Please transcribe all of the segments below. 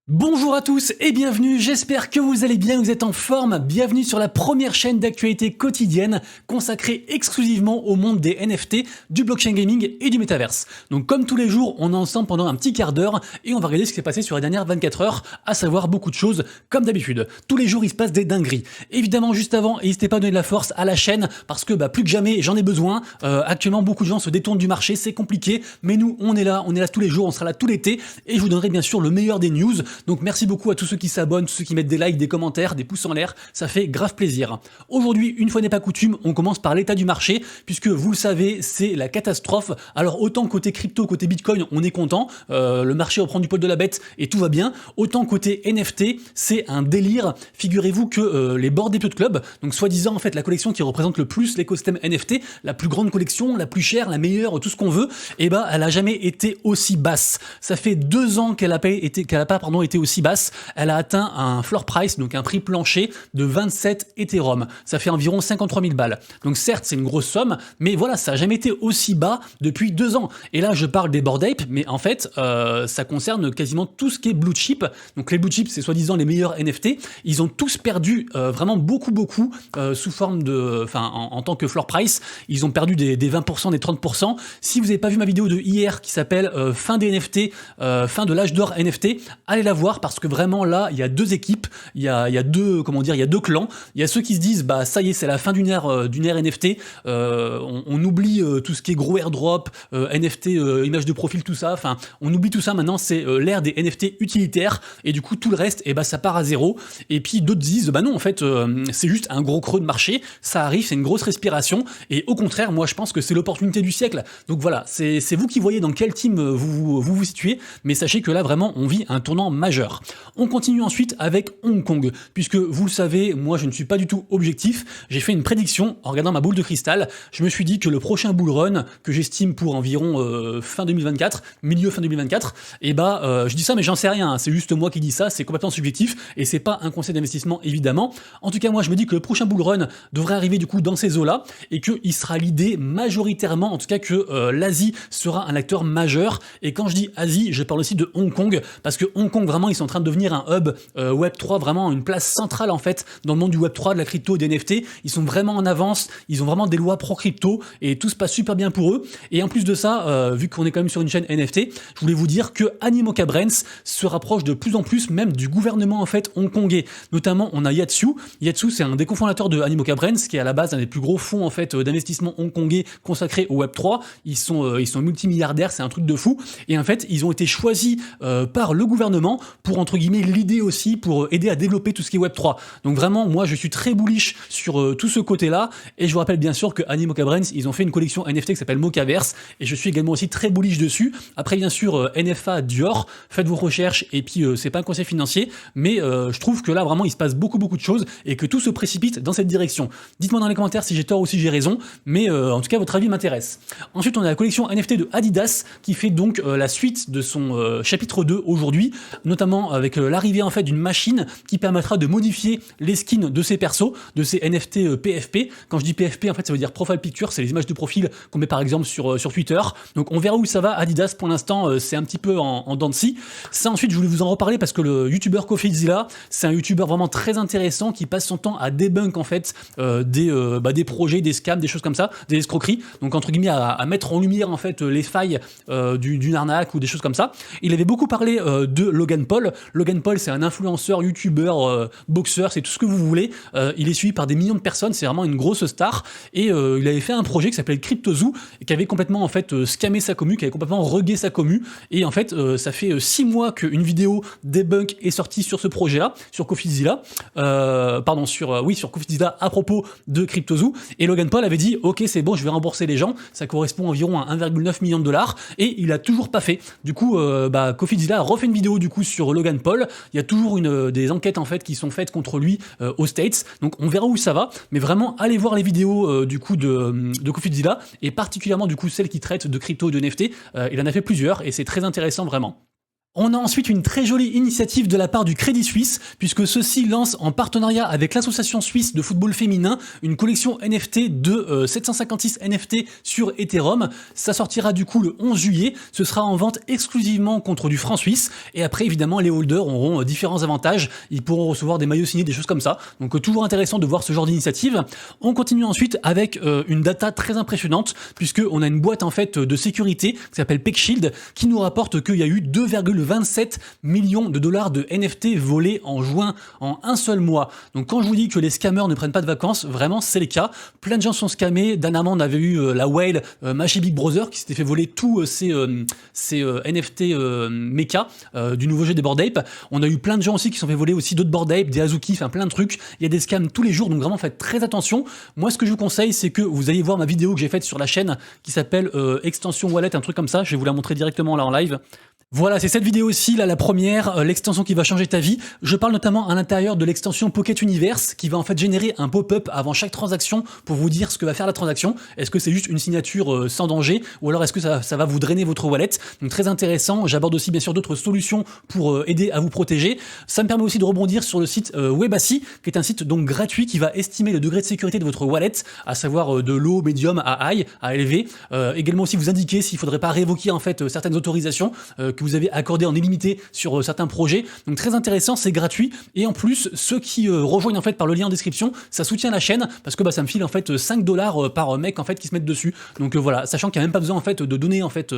Bonjour à tous et bienvenue, j'espère que vous allez bien, vous êtes en forme, bienvenue sur la première chaîne d'actualité quotidienne consacrée exclusivement au monde des NFT, du blockchain gaming et du métaverse. Donc comme tous les jours, on est ensemble pendant un petit quart d'heure et on va regarder ce qui s'est passé sur les dernières 24 heures, à savoir beaucoup de choses comme d'habitude. Tous les jours il se passe des dingueries. Évidemment juste avant, n'hésitez pas à donner de la force à la chaîne parce que plus que jamais j'en ai besoin. Actuellement beaucoup de gens se détournent du marché, c'est compliqué, mais nous on est là tous les jours, on sera là tout l'été et je vous donnerai bien sûr le meilleur des news. Donc merci beaucoup à tous ceux qui s'abonnent, tous ceux qui mettent des likes, des commentaires, des pouces en l'air, ça fait grave plaisir. Aujourd'hui, une fois n'est pas coutume, on commence par l'état du marché, puisque vous le savez, c'est la catastrophe. Alors autant côté crypto, côté Bitcoin, on est content, le marché reprend du poil de la bête et tout va bien, autant côté NFT, c'est un délire. Figurez-vous que les Bored Ape Club, donc soi-disant en fait la collection qui représente le plus l'écosystème NFT, la plus grande collection, la plus chère, la meilleure, tout ce qu'on veut, elle a jamais été aussi basse. Ça fait 2 ans qu'elle a pas été aussi basse. Elle a atteint un floor price, donc un prix plancher de 27 Ethereum. Ça fait environ 53 000 balles. Donc certes, c'est une grosse somme, mais voilà, ça n'a jamais été aussi bas depuis 2 ans. Et là, je parle des Bored Ape, mais en fait, ça concerne quasiment tout ce qui est blue chip. Donc les blue chips, c'est soi-disant les meilleurs NFT. Ils ont tous perdu vraiment beaucoup, sous forme de, en tant que floor price. Ils ont perdu des 20%, des 30%. Si vous n'avez pas vu ma vidéo de hier qui s'appelle fin des NFT, fin de l'âge d'or NFT, allez la voir parce que vraiment là, il y a 2 équipes, il y a 2 clans. Il y a ceux qui se disent ça y est, c'est la fin d'une ère NFT. On oublie tout ce qui est gros airdrop, NFT, image de profil, tout ça. Enfin, on oublie tout ça. Maintenant, c'est l'ère des NFT utilitaires et du coup tout le reste, ça part à zéro. Et puis d'autres disent non, en fait, c'est juste un gros creux de marché. Ça arrive, c'est une grosse respiration. Et au contraire, moi, je pense que c'est l'opportunité du siècle. Donc voilà, c'est vous qui voyez dans quel team vous situez. Mais sachez que là, vraiment, on vit un tournant majeur. On continue ensuite avec Hong Kong, puisque vous le savez, moi je ne suis pas du tout objectif, j'ai fait une prédiction en regardant ma boule de cristal, je me suis dit que le prochain bull run, que j'estime pour environ fin 2024, milieu fin 2024, je dis ça mais j'en sais rien, hein, c'est juste moi qui dis ça, c'est complètement subjectif, et c'est pas un conseil d'investissement évidemment. En tout cas moi je me dis que le prochain bull run devrait arriver du coup dans ces eaux-là, et qu'il sera l'idée majoritairement, en tout cas que l'Asie sera un acteur majeur, et quand je dis Asie, je parle aussi de Hong Kong, parce que Hong Kong vraiment ils sont en train de devenir un hub Web3, vraiment une place centrale en fait dans le monde du Web3, de la crypto et des NFT. Ils sont vraiment en avance, ils ont vraiment des lois pro-crypto et tout se passe super bien pour eux. Et en plus de ça, vu qu'on est quand même sur une chaîne NFT, je voulais vous dire que Animoca Brands se rapproche de plus en plus même du gouvernement en fait hongkongais. Notamment, on a Yatsu. Yatsu, c'est un des cofondateurs de Animoca Brands, qui est à la base un des plus gros fonds en fait d'investissement hongkongais consacrés au Web3. Ils sont multimilliardaires, c'est un truc de fou. Et en fait, ils ont été choisis par le gouvernement pour entre guillemets l'idée aussi pour aider à développer tout ce qui est Web3. Donc vraiment, moi je suis très bullish sur tout ce côté-là, et je vous rappelle bien sûr que Animoca Brands, ils ont fait une collection NFT qui s'appelle Mocaverse, et je suis également aussi très bullish dessus. Après bien sûr, NFA, Dior, faites vos recherches, et puis c'est pas un conseil financier, mais je trouve que là vraiment il se passe beaucoup de choses, et que tout se précipite dans cette direction. Dites-moi dans les commentaires si j'ai tort ou si j'ai raison, mais en tout cas votre avis m'intéresse. Ensuite on a la collection NFT de Adidas, qui fait donc la suite de son chapitre 2 aujourd'hui, notamment avec l'arrivée en fait d'une machine qui permettra de modifier les skins de ces persos, de ces NFT PFP. Quand je dis PFP, en fait ça veut dire profile picture, c'est les images de profil qu'on met par exemple sur Twitter. Donc on verra où ça va. Adidas pour l'instant c'est un petit peu en dents de scie. Ça ensuite je voulais vous en reparler parce que le youtubeur CoffeeZilla, c'est un youtubeur vraiment très intéressant qui passe son temps à débunk en fait des projets, des scams, des choses comme ça, des escroqueries. Donc entre guillemets à mettre en lumière en fait les failles d'une arnaque ou des choses comme ça. Il avait beaucoup parlé de Logan Paul. Logan Paul, c'est un influenceur, youtubeur, boxeur, c'est tout ce que vous voulez. Il est suivi par des millions de personnes, c'est vraiment une grosse star. Et il avait fait un projet qui s'appelait CryptoZoo, qui avait complètement en fait scammé sa commu, qui avait complètement regué sa commu. Et en fait, ça fait 6 mois qu'une vidéo debunk est sortie sur ce projet-là, sur CoffeeZilla, sur CoffeeZilla à propos de CryptoZoo. Et Logan Paul avait dit, ok, c'est bon, je vais rembourser les gens. Ça correspond environ à 1,9 million de dollars. Et il a toujours pas fait. Du coup, CoffeeZilla a refait une vidéo du coup sur Logan Paul. Il y a toujours des enquêtes en fait qui sont faites contre lui aux States. Donc on verra où ça va. Mais vraiment, allez voir les vidéos du coup de CoffeeZilla, et particulièrement du coup celle qui traite de crypto et de NFT. Il en a fait plusieurs et c'est très intéressant vraiment. On a ensuite une très jolie initiative de la part du Crédit Suisse, puisque ceux-ci lancent en partenariat avec l'association suisse de football féminin une collection NFT de 756 NFT sur Ethereum. Ça sortira du coup le 11 juillet, ce sera en vente exclusivement contre du franc suisse, et après évidemment les holders auront différents avantages, ils pourront recevoir des maillots signés, des choses comme ça, donc toujours intéressant de voir ce genre d'initiative. On continue ensuite avec une data très impressionnante, puisqu'on a une boîte en fait de sécurité qui s'appelle PeckShield, qui nous rapporte qu'il y a eu 2,27 millions de dollars de NFT volés en juin, en un seul mois. Donc quand je vous dis que les scammers ne prennent pas de vacances, vraiment c'est le cas. Plein de gens sont scammés. Dernièrement on avait eu la whale Machi Big Brother qui s'était fait voler tous ces NFT mecha du nouveau jeu des Bored Ape. On a eu plein de gens aussi qui se sont fait voler aussi d'autres Bored Ape, des Azuki, enfin plein de trucs. Il y a des scams tous les jours, donc vraiment faites très attention. Moi ce que je vous conseille, c'est que vous allez voir ma vidéo que j'ai faite sur la chaîne qui s'appelle Extension Wallet, un truc comme ça. Je vais vous la montrer directement là en live. Voilà, c'est cette vidéo aussi, là, la première, l'extension qui va changer ta vie. Je parle notamment à l'intérieur de l'extension Pocket Universe, qui va en fait générer un pop-up avant chaque transaction pour vous dire ce que va faire la transaction. Est-ce que c'est juste une signature sans danger, ou alors est-ce que ça va vous drainer votre wallet? Donc très intéressant. J'aborde aussi bien sûr d'autres solutions pour aider à vous protéger. Ça me permet aussi de rebondir sur le site Webassy, qui est un site donc gratuit qui va estimer le degré de sécurité de votre wallet, à savoir de low, medium à high, à élevé. Également aussi vous indiquer s'il faudrait pas révoquer en fait certaines autorisations que vous avez accordé en illimité sur certains projets. Donc très intéressant, c'est gratuit, et en plus ceux qui rejoignent en fait par le lien en description, ça soutient la chaîne parce que ça me file en fait 5 $ par mec en fait qui se mettent dessus. Donc voilà, sachant qu'il n'y a même pas besoin en fait de donner en fait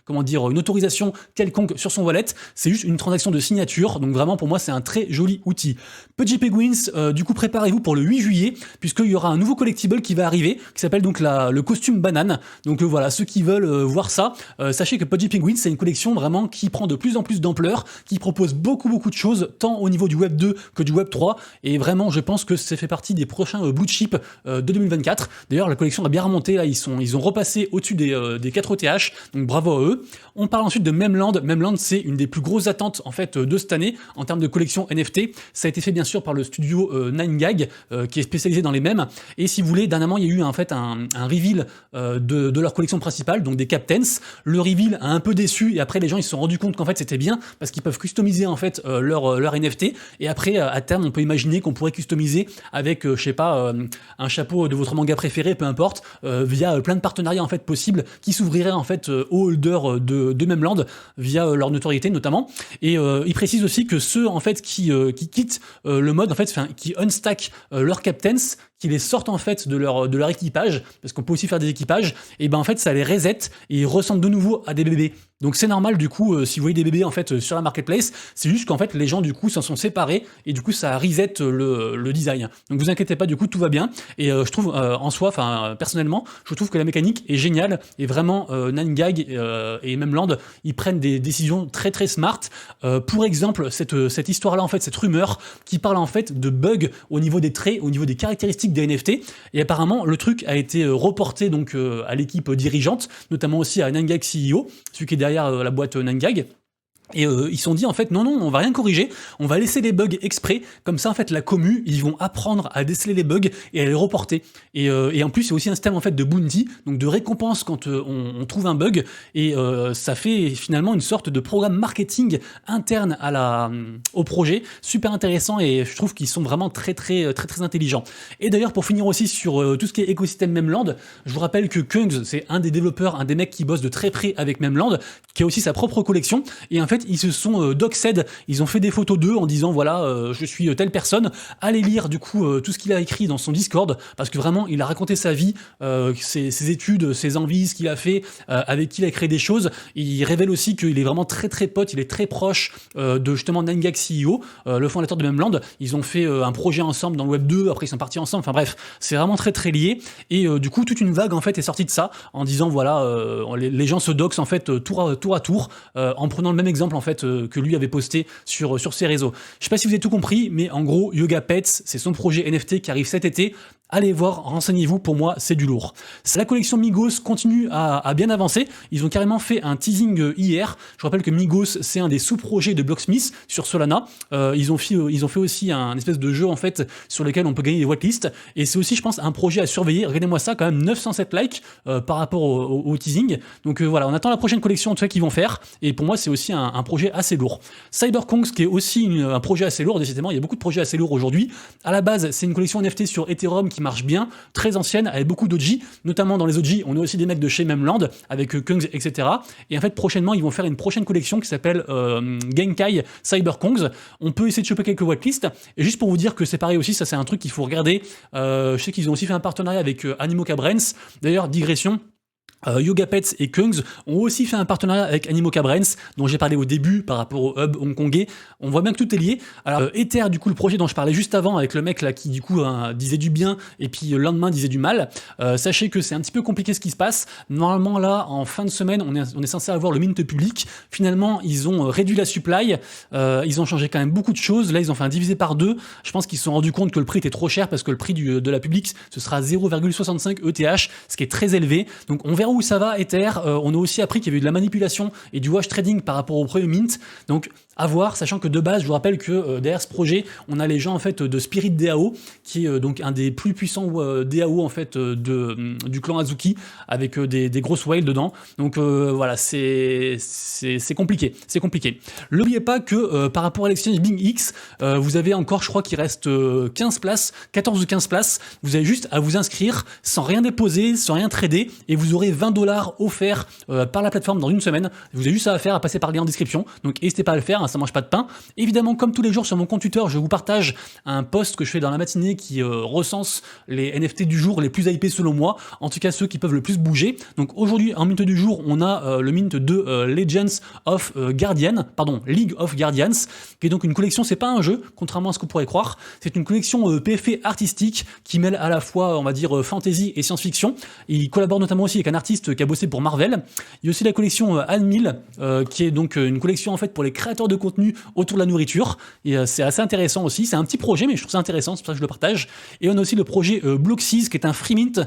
comment dire, une autorisation quelconque sur son wallet, c'est juste une transaction de signature. Donc vraiment pour moi c'est un très joli outil. Pudgy Penguins, du coup préparez-vous pour le 8 juillet puisqu'il y aura un nouveau collectible qui va arriver qui s'appelle donc le costume banane. Donc voilà, ceux qui veulent voir ça, sachez que Pudgy Penguins c'est une collection vraiment qui prend de plus en plus d'ampleur, qui propose beaucoup de choses, tant au niveau du Web 2 que du Web 3, et vraiment je pense que ça fait partie des prochains blue chip de 2024. D'ailleurs la collection a bien remonté, là ils ont repassé au-dessus des 4 ETH, donc bravo à eux. On parle ensuite de Memland. Memland c'est une des plus grosses attentes en fait de cette année en termes de collection NFT. Ça a été fait bien sûr par le studio 9gag qui est spécialisé dans les mèmes, et si vous voulez, dernièrement il y a eu en fait un reveal de leur collection principale, donc des Captains. Le reveal a un peu déçu, et après les gens ils se sont rendus compte qu'en fait c'était bien parce qu'ils peuvent customiser en fait leur NFT, et après à terme on peut imaginer qu'on pourrait customiser avec je sais pas un chapeau de votre manga préféré, peu importe, via plein de partenariats en fait possibles qui s'ouvriraient en fait aux holders de Memland via leur notoriété notamment. Et ils précisent aussi que ceux en fait qui quittent le mode en fait, qui unstack leurs captains, qui les sortent en fait de leur équipage, parce qu'on peut aussi faire des équipages, et ben en fait ça les reset et ils ressemblent de nouveau à des bébés. Donc c'est normal du coup, si vous voyez des bébés en fait sur la marketplace, c'est juste qu'en fait les gens du coup s'en sont séparés, et du coup ça reset le design. Donc vous inquiétez pas, du coup tout va bien, et je trouve en soi, personnellement, je trouve que la mécanique est géniale, et vraiment 9gag et Memland, ils prennent des décisions très smart. Pour exemple, cette histoire là en fait, cette rumeur qui parle en fait de bugs au niveau des traits, au niveau des caractéristiques des NFT, et apparemment le truc a été reporté donc à l'équipe dirigeante, notamment aussi à 9gag CEO, celui qui est derrière la boîte 9gag. Et ils se sont dit en fait non, on va rien corriger, on va laisser les bugs exprès, comme ça en fait la commu, ils vont apprendre à déceler les bugs et à les reporter. Et en plus il y a aussi un système en fait de bounty, donc de récompense quand on trouve un bug, et ça fait finalement une sorte de programme marketing interne au projet, super intéressant, et je trouve qu'ils sont vraiment très intelligents. Et d'ailleurs pour finir aussi sur tout ce qui est écosystème Memland, je vous rappelle que Kungs c'est un des développeurs, un des mecs qui bosse de très près avec Memland, qui a aussi sa propre collection, et en fait ils se sont doxed, ils ont fait des photos d'eux en disant voilà je suis telle personne, allez lire du coup tout ce qu'il a écrit dans son Discord, parce que vraiment il a raconté sa vie, ses études, ses envies, ce qu'il a fait, avec qui il a créé des choses. Il révèle aussi qu'il est vraiment très pote, il est très proche de justement 9gag CEO, le fondateur de Memland. Ils ont fait un projet ensemble dans le Web 2, après ils sont partis ensemble, enfin bref, c'est vraiment très lié, et du coup toute une vague en fait est sortie de ça en disant voilà les gens se doxent en fait tour à tour, en prenant le même exemple en fait que lui avait posté sur ses réseaux. Je sais pas si vous avez tout compris, mais en gros Yoga Pets c'est son projet NFT qui arrive cet été, Allez voir, renseignez-vous, pour moi c'est du lourd. La collection Migos continue à bien avancer, ils ont carrément fait un teasing hier. Je rappelle que Migos c'est un des sous-projets de Blocksmith sur Solana. Ils ont fait aussi un espèce de jeu en fait sur lequel on peut gagner des whitelists, et c'est aussi je pense un projet à surveiller. Regardez-moi ça, quand même 907 likes par rapport au teasing. Donc voilà, on attend la prochaine collection en tout cas qu'ils vont faire, et pour moi c'est aussi un projet assez lourd. Cyberkongs qui est aussi un projet assez lourd, décidément il y a beaucoup de projets assez lourds aujourd'hui. À la base c'est une collection NFT sur Ethereum qui marche bien, très ancienne, avec beaucoup d'OG, notamment dans les OG, on a aussi des mecs de chez Memland, avec Kungs, etc. Et en fait, prochainement, ils vont faire une prochaine collection qui s'appelle Genkai Cyberkongs. On peut essayer de choper quelques whitelists, et juste pour vous dire que c'est pareil aussi, ça c'est un truc qu'il faut regarder. Je sais qu'ils ont aussi fait un partenariat avec Animoca Brains, d'ailleurs, digression, Yoga Pets et Kungs ont aussi fait un partenariat avec Animoca Brains, dont j'ai parlé au début par rapport au hub hongkongais. On voit bien que tout est lié. Alors Ether, du coup, le projet dont je parlais juste avant, avec le mec là qui du coup disait du bien et puis le lendemain disait du mal, sachez que c'est un petit peu compliqué ce qui se passe. Normalement là, en fin de semaine, on est censé avoir le mint public. Finalement, ils ont réduit la supply, ils ont changé quand même beaucoup de choses. Là, ils ont fait un divisé par 2. Je pense qu'ils se sont rendus compte que le prix était trop cher, parce que le prix de la public, ce sera 0,65 ETH, ce qui est très élevé. Donc on verra où ça va, Ether. On a aussi appris qu'il y avait eu de la manipulation et du wash trading par rapport au premier mint. Donc à voir, sachant que de base, je vous rappelle que derrière ce projet, on a les gens en fait de Spirit DAO, qui est donc un des plus puissants DAO en fait du clan Azuki, avec des grosses whales dedans. Donc voilà, c'est compliqué, c'est compliqué. N'oubliez pas que par rapport à l'exchange BingX, vous avez encore, je crois qu'il reste 15 places, 14 ou 15 places. Vous avez juste à vous inscrire sans rien déposer, sans rien trader, et vous aurez 20 $ offerts par la plateforme dans une semaine. Vous avez juste ça à faire, à passer par le lien en description. Donc n'hésitez pas à le faire, hein, ça mange pas de pain. Évidemment, comme tous les jours sur mon compte Twitter, je vous partage un post que je fais dans la matinée qui recense les NFT du jour les plus hypés selon moi, en tout cas ceux qui peuvent le plus bouger. Donc aujourd'hui, en mint du jour, on a le mint de Legends of League of Guardians, qui est donc une collection, c'est pas un jeu, contrairement à ce qu'on pourrait croire, c'est une collection PFP artistique qui mêle à la fois, on va dire, fantasy et science-fiction. Il collabore notamment aussi avec un artiste qui a bossé pour Marvel. Il y a aussi la collection Anmil, qui est donc une collection en fait pour les créateurs de contenu autour de la nourriture, et c'est assez intéressant aussi. C'est un petit projet, mais je trouve ça intéressant, c'est pour ça que je le partage. Et on a aussi le projet Blocksys, qui est un free mint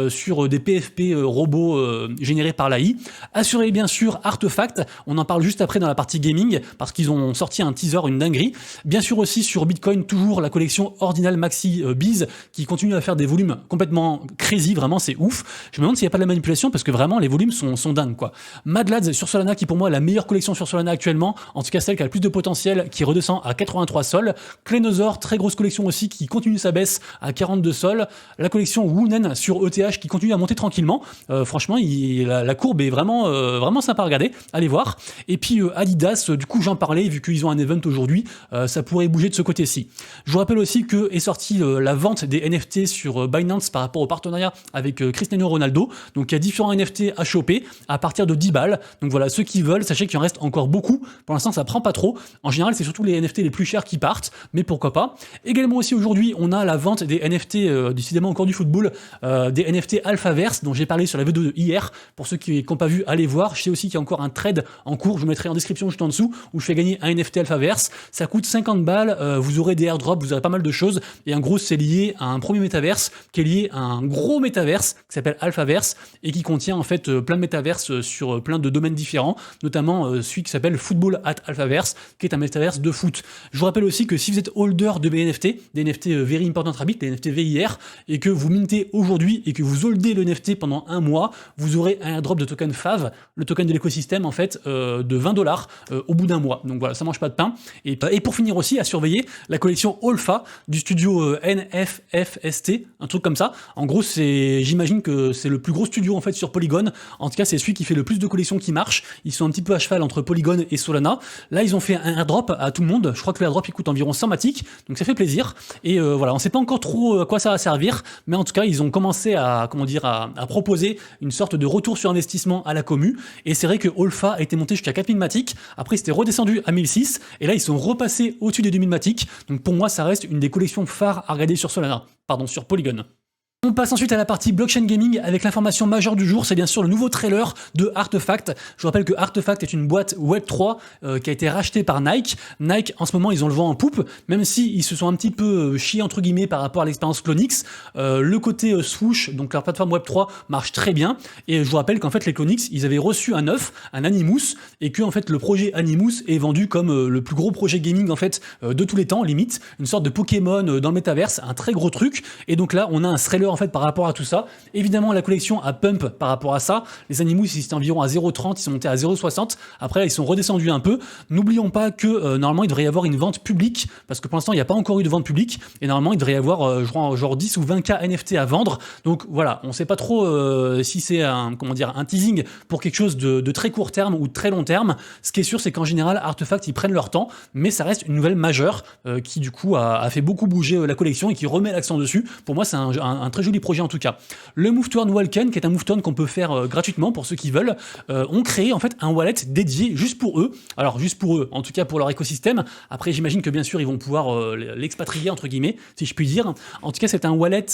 sur des PFP robots générés par l'AI. Assurez bien sûr Artefact, on en parle juste après dans la partie gaming, parce qu'ils ont sorti un teaser, une dinguerie. Bien sûr aussi sur Bitcoin, toujours la collection Ordinal Maxi Bees, qui continue à faire des volumes complètement crazy, vraiment c'est ouf. Je me demande s'il n'y a pas de la manipulation, parce que vraiment les volumes sont dingues quoi. Mad Lads sur Solana, qui pour moi est la meilleure collection sur Solana actuellement, en tout cas celle qui a le plus de potentiel, qui redescend à 83 sols. Clénosaur, très grosse collection aussi, qui continue sa baisse à 42 sols. La collection Woonen sur ETH, qui continue à monter tranquillement. Franchement, la courbe est vraiment sympa à regarder. Allez voir. Et puis Adidas, du coup j'en parlais, vu qu'ils ont un event aujourd'hui, ça pourrait bouger de ce côté-ci. Je vous rappelle aussi que est sortie la vente des NFT sur Binance par rapport au partenariat avec Cristiano Ronaldo. Donc il y a différents NFT à choper à partir de 10 balles. Donc voilà, ceux qui veulent, sachez qu'il en reste encore beaucoup. Pour l'instant, ça prend pas trop. En général, c'est surtout les NFT les plus chers qui partent, mais pourquoi pas. Également aussi aujourd'hui, on a la vente des NFT, décidément encore du football, des NFT Alphaverse, dont j'ai parlé sur la vidéo de hier. Pour ceux qui n'ont pas vu, allez voir. Je sais aussi qu'il y a encore un trade en cours, je vous mettrai en description juste en dessous, où je fais gagner un NFT Alphaverse. Ça coûte 50 balles, vous aurez des airdrops, vous aurez pas mal de choses, et en gros, c'est lié à un premier métaverse, qui est lié à un gros métaverse, qui s'appelle Alphaverse, et qui contient en fait plein de métaverses sur plein de domaines différents, notamment celui qui s'appelle Football at Alphaverse, qui est un métaverse de foot. Je vous rappelle aussi que si vous êtes holder de NFT, des NFT Very Important Rabbit, des NFT VIR, et que vous mintez aujourd'hui et que vous holdez le NFT pendant un mois, vous aurez un airdrop de token FAV, le token de l'écosystème en fait, de 20 $ au bout d'un mois. Donc voilà, ça mange pas de pain. Et pour finir aussi, à surveiller la collection Olfa du studio NFFST, un truc comme ça. En gros, j'imagine que c'est le plus gros studio en fait sur Polygon. En tout cas, c'est celui qui fait le plus de collections qui marchent. Ils sont un petit peu à cheval entre Polygon et Solana. Là, ils ont fait un airdrop à tout le monde. Je crois que l'airdrop il coûte environ 100 matic, donc ça fait plaisir. Et voilà, on sait pas encore trop à quoi ça va servir, mais en tout cas, ils ont commencé à proposer une sorte de retour sur investissement à la commu. Et c'est vrai que Olfa était monté jusqu'à 4000 matic. Après, c'était redescendu à 1006. Et là, ils sont repassés au-dessus des 2000 matic. Donc pour moi, ça reste une des collections phares à regarder sur Solana. Pardon, sur Polygon. On passe ensuite à la partie blockchain gaming avec l'information majeure du jour, c'est bien sûr le nouveau trailer de Artefact. Je vous rappelle que Artefact est une boîte Web3 qui a été rachetée par Nike. Nike, en ce moment, ils ont le vent en poupe, même s'ils se sont un petit peu chiés entre guillemets par rapport à l'expérience Clonix. Le côté Swoosh, donc leur plateforme Web3, marche très bien. Et je vous rappelle qu'en fait, les Clonix, ils avaient reçu un œuf, un Animus, et que en fait, le projet Animus est vendu comme le plus gros projet gaming en fait de tous les temps, limite, une sorte de Pokémon dans le métaverse, un très gros truc. Et donc là, on a un trailer en fait par rapport à tout ça. Évidemment, la collection a pump par rapport à ça. Les Animus, ils étaient environ à 0,30, ils sont montés à 0,60. Après, ils sont redescendus un peu. N'oublions pas que normalement, il devrait y avoir une vente publique, parce que pour l'instant, il n'y a pas encore eu de vente publique. Et normalement, il devrait y avoir genre 10 ou 20K NFT à vendre. Donc voilà, on ne sait pas trop si c'est un teasing pour quelque chose de très court terme ou de très long terme. Ce qui est sûr, c'est qu'en général, Artefact, ils prennent leur temps, mais ça reste une nouvelle majeure qui du coup a fait beaucoup bouger la collection et qui remet l'accent dessus. Pour moi, c'est un très joli projet en tout cas. Le MoveTurn Walken, qui est un MoveTurn qu'on peut faire gratuitement pour ceux qui veulent, ont créé en fait un wallet dédié juste pour eux. Alors juste pour eux, en tout cas pour leur écosystème. Après, j'imagine que bien sûr ils vont pouvoir l'expatrier entre guillemets, si je puis dire. En tout cas, c'est un wallet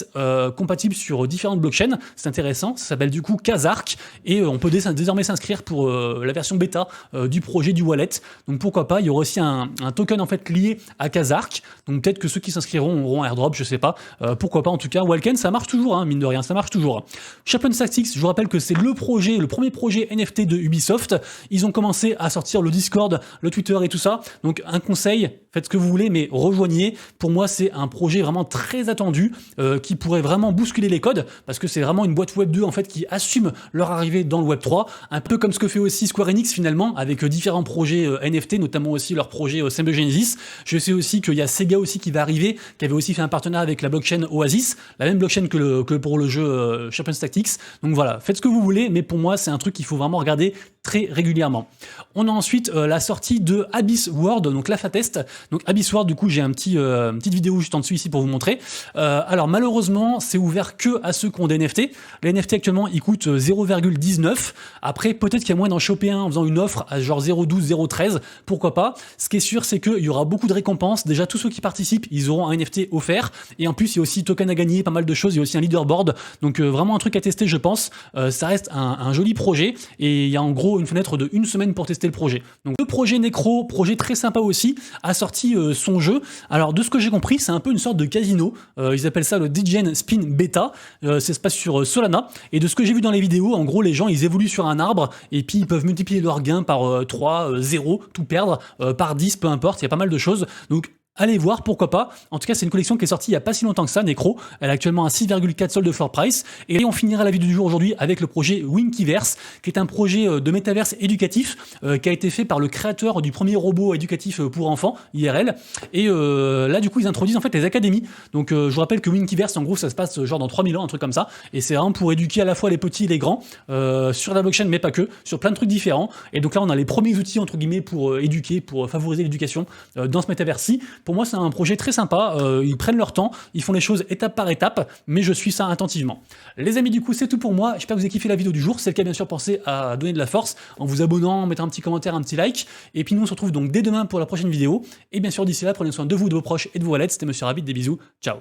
compatible sur différentes blockchains. C'est intéressant. Ça s'appelle du coup Kazark et on peut désormais s'inscrire pour la version bêta du projet du wallet. Donc pourquoi pas. Il y aura aussi un token en fait lié à Kazark. Donc peut-être que ceux qui s'inscriront auront un airdrop, je sais pas. Pourquoi pas en tout cas. Walken, ça marche toujours, hein, mine de rien, ça marche toujours. Chapman Tactics, je vous rappelle que c'est le premier projet NFT de Ubisoft. Ils ont commencé à sortir le Discord, le Twitter et tout ça. Donc un conseil, faites ce que vous voulez, mais rejoignez. Pour moi, c'est un projet vraiment très attendu qui pourrait vraiment bousculer les codes parce que c'est vraiment une boîte Web 2 en fait qui assume leur arrivée dans le Web 3, un peu comme ce que fait aussi Square Enix finalement avec différents projets NFT, notamment aussi leur projet Symbiogenesis. Je sais aussi qu'il y a Sega aussi qui va arriver, qui avait aussi fait un partenariat avec la blockchain Oasis, la même blockchain que pour le jeu Chapman Tactics. Donc voilà, faites ce que vous voulez, mais pour moi, c'est un truc qu'il faut vraiment regarder très régulièrement. On a ensuite la sortie de Abyss World, donc l'alpha test. Donc Abyss World, du coup, j'ai une petite vidéo juste en dessous ici pour vous montrer. Alors malheureusement, c'est ouvert que à ceux qui ont des NFT. Les NFT actuellement, ils coûtent 0,19. Après, peut-être qu'il y a moyen d'en choper un en faisant une offre à genre 0,12, 0,13. Pourquoi pas? Ce qui est sûr, c'est qu'il y aura beaucoup de récompenses. Déjà, tous ceux qui participent, ils auront un NFT offert. Et en plus, il y a aussi token à gagner, pas mal de choses. Il y a aussi un leaderboard. Donc vraiment un truc à tester, je pense. Ça reste un joli projet. Et il y a en gros une fenêtre de 1 semaine pour tester le projet. Donc le projet Necro, projet très sympa aussi, a sorti son jeu. Alors de ce que j'ai compris, c'est un peu une sorte de casino. Ils appellent ça le Degen Spin Beta. Ça se passe sur Solana. Et de ce que j'ai vu dans les vidéos, en gros les gens ils évoluent sur un arbre et puis ils peuvent multiplier leurs gains par 3, 0, tout perdre, par 10, peu importe, il y a pas mal de choses. Donc allez voir, pourquoi pas. En tout cas, c'est une collection qui est sortie il n'y a pas si longtemps que ça, Necro. Elle est actuellement à 6,4 soldes de floor price. Et on finira la vidéo du jour aujourd'hui avec le projet Winkyverse, qui est un projet de métaverse éducatif qui a été fait par le créateur du premier robot éducatif pour enfants, IRL. Et là, du coup, ils introduisent en fait les académies. Donc, je vous rappelle que Winkyverse, en gros, ça se passe genre dans 3000 ans, un truc comme ça. Et c'est vraiment pour éduquer à la fois les petits et les grands sur la blockchain, mais pas que, sur plein de trucs différents. Et donc là, on a les premiers outils, entre guillemets, pour éduquer, pour favoriser l'éducation dans ce métaverse-ci. Pour moi, c'est un projet très sympa. Ils prennent leur temps, ils font les choses étape par étape, mais je suis ça attentivement. Les amis, du coup, c'est tout pour moi. J'espère que vous avez kiffé la vidéo du jour. C'est le cas, bien sûr, pensez à donner de la force en vous abonnant, en mettant un petit commentaire, un petit like. Et puis nous, on se retrouve donc dès demain pour la prochaine vidéo. Et bien sûr, d'ici là, prenez soin de vous, de vos proches et de vos wallets. C'était Monsieur Rabbit, des bisous. Ciao.